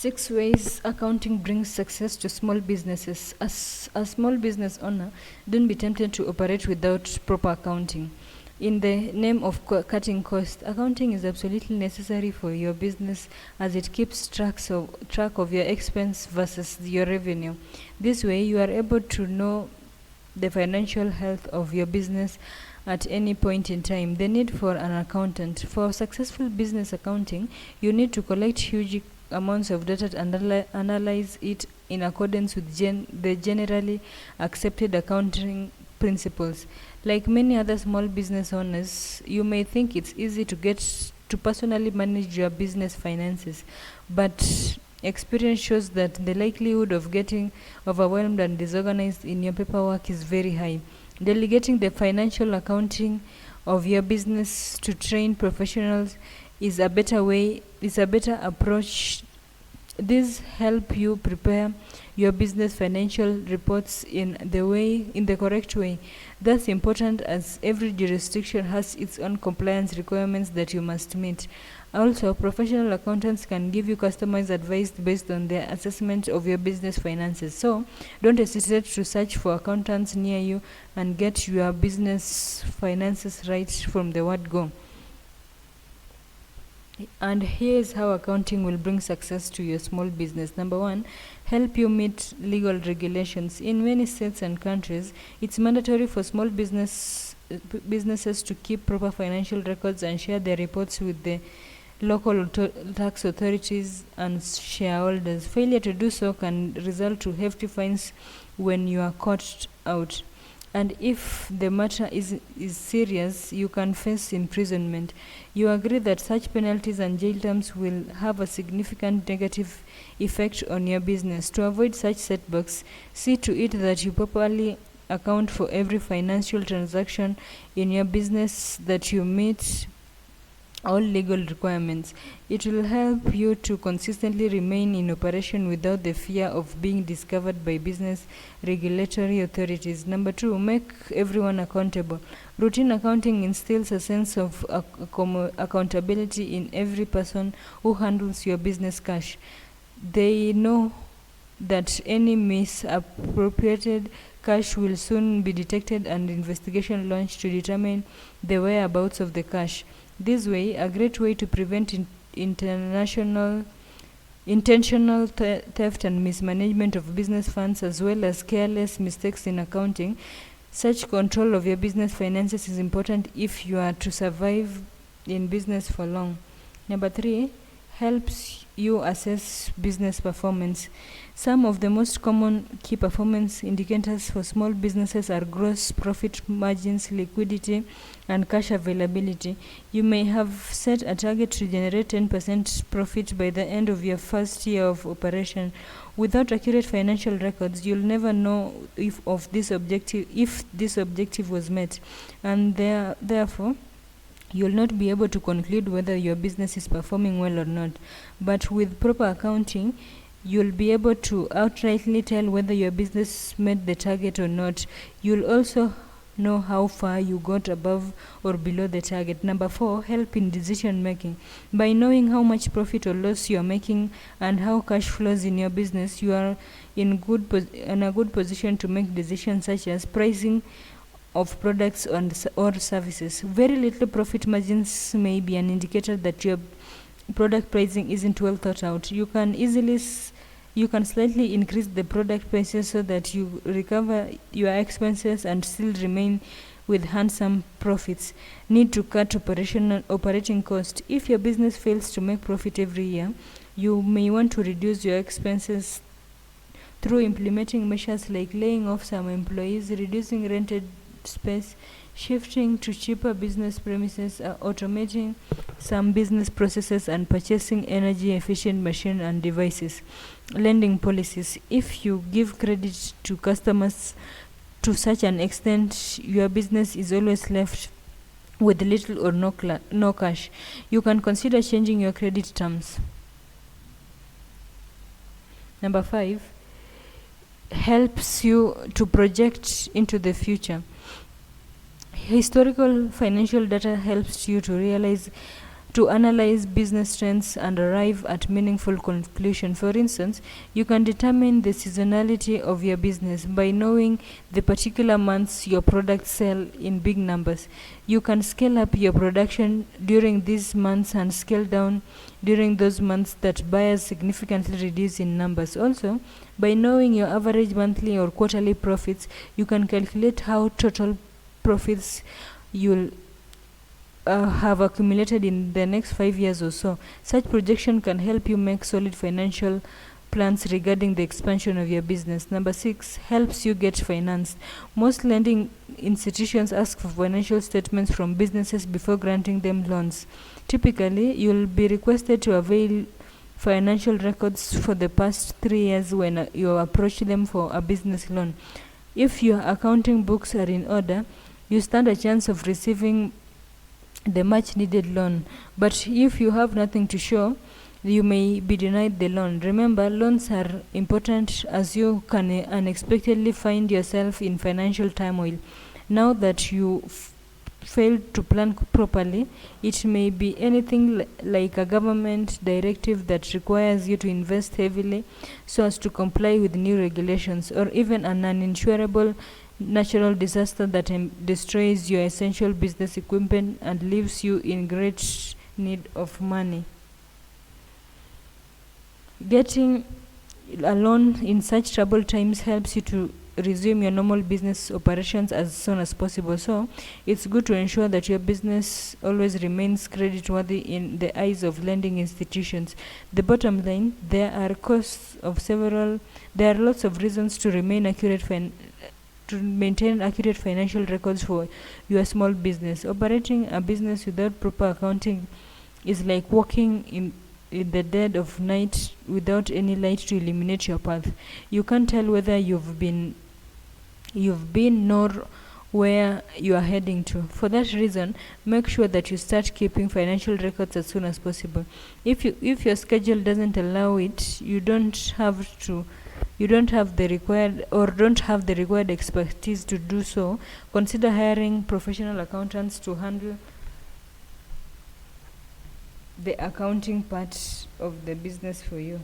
6 ways accounting brings success to small businesses. As a small business owner, don't be tempted to operate without proper accounting. In the name of cutting costs, accounting is absolutely necessary for your business as it keeps track of your expense versus your revenue. This way, you are able to know the financial health of your business at any point in time. The need for an accountant. For successful business accounting, you need to collect huge amounts of data and analyze it in accordance with the generally accepted accounting principles. Like many other small business owners, you may think it's easy to get to personally manage your business finances, but experience shows that the likelihood of getting overwhelmed and disorganized in your paperwork is very high. Delegating the financial accounting of your business to trained professionals is a better approach. These help you prepare your business financial reports in the correct way. That's important as every jurisdiction has its own compliance requirements that you must meet. Also, professional accountants can give you customized advice based on their assessment of your business finances. So, don't hesitate to search for accountants near you and get your business finances right from the word go. And here's how accounting will bring success to your small business. Number one, help you meet legal regulations. In many states and countries, it's mandatory for small businesses to keep proper financial records and share their reports with the local tax authorities and shareholders. Failure to do so can result to hefty fines when you are caught out. And if the matter is serious, you can face imprisonment. You agree that such penalties and jail terms will have a significant negative effect on your business. To avoid such setbacks, see to it that you properly account for every financial transaction in your business, that you meet all legal requirements. It will help you to consistently remain in operation without the fear of being discovered by business regulatory authorities. Number two, make everyone accountable. Routine accounting instills a sense of accountability in every person who handles your business cash. They know that any misappropriated cash will soon be detected and investigation launched to determine the whereabouts of the cash. This way, a great way to prevent intentional theft and mismanagement of business funds, as well as careless mistakes in accounting. Such control of your business finances is important if you are to survive in business for long. Number three, helps you assess business performance. Some of the most common key performance indicators for small businesses are gross profit margins, liquidity, and cash availability. You may have set a target to generate 10% profit by the end of your first year of operation. Without accurate financial records, you'll never know if this objective was met, and therefore you'll not be able to conclude whether your business is performing well or not. But with proper accounting, you'll be able to outrightly tell whether your business met the target or not. You'll also know how far you got above or below the target. Number four, help in decision making. By knowing how much profit or loss you are making and how cash flows in your business, you are in a good position to make decisions such as pricing of products or services. Very little profit margins may be an indicator that your product pricing isn't well thought out. You can slightly increase the product prices so that you recover your expenses and still remain with handsome profits. Need to cut operating cost. If your business fails to make profit every year, you may want to reduce your expenses through implementing measures like laying off some employees, reducing rented space, shifting to cheaper business premises, automating some business processes, and purchasing energy efficient machines and devices. Lending policies. If you give credit to customers to such an extent, your business is always left with little or no cash. You can consider changing your credit terms. Number five, helps you to project into the future. Historical financial data helps you to realize to analyze business trends and arrive at meaningful conclusion. For instance, you can determine the seasonality of your business by knowing the particular months your products sell in big numbers. You can scale up your production during these months and scale down during those months that buyers significantly reduce in numbers. Also, by knowing your average monthly or quarterly profits, you can calculate how total profits you'll have accumulated in the next 5 years or so. Such projection can help you make solid financial plans regarding the expansion of your business. Number 6, helps you get financed. Most lending institutions ask for financial statements from businesses before granting them loans. Typically, you'll be requested to avail financial records for the past 3 years when you approach them for a business loan. If your accounting books are in order, you stand a chance of receiving the much needed loan. But if you have nothing to show, you may be denied the loan. Remember, loans are important as you can unexpectedly find yourself in financial turmoil. Now that you failed to plan properly, it may be anything like a government directive that requires you to invest heavily so as to comply with new regulations, or even an uninsurable natural disaster that destroys your essential business equipment and leaves you in great need of money. Getting a loan in such troubled times helps you to resume your normal business operations as soon as possible. So it's good to ensure that your business always remains creditworthy in the eyes of lending institutions. The bottom line, there are lots of reasons to maintain accurate financial records for your small business. Operating a business without proper accounting is like walking in the dead of night without any light to illuminate your path. You can't tell whether you've been nor where you are heading to. For that reason, make sure that you start keeping financial records as soon as possible. If your schedule doesn't allow it, you don't have the required expertise to do so, consider hiring professional accountants to handle the accounting part of the business for you.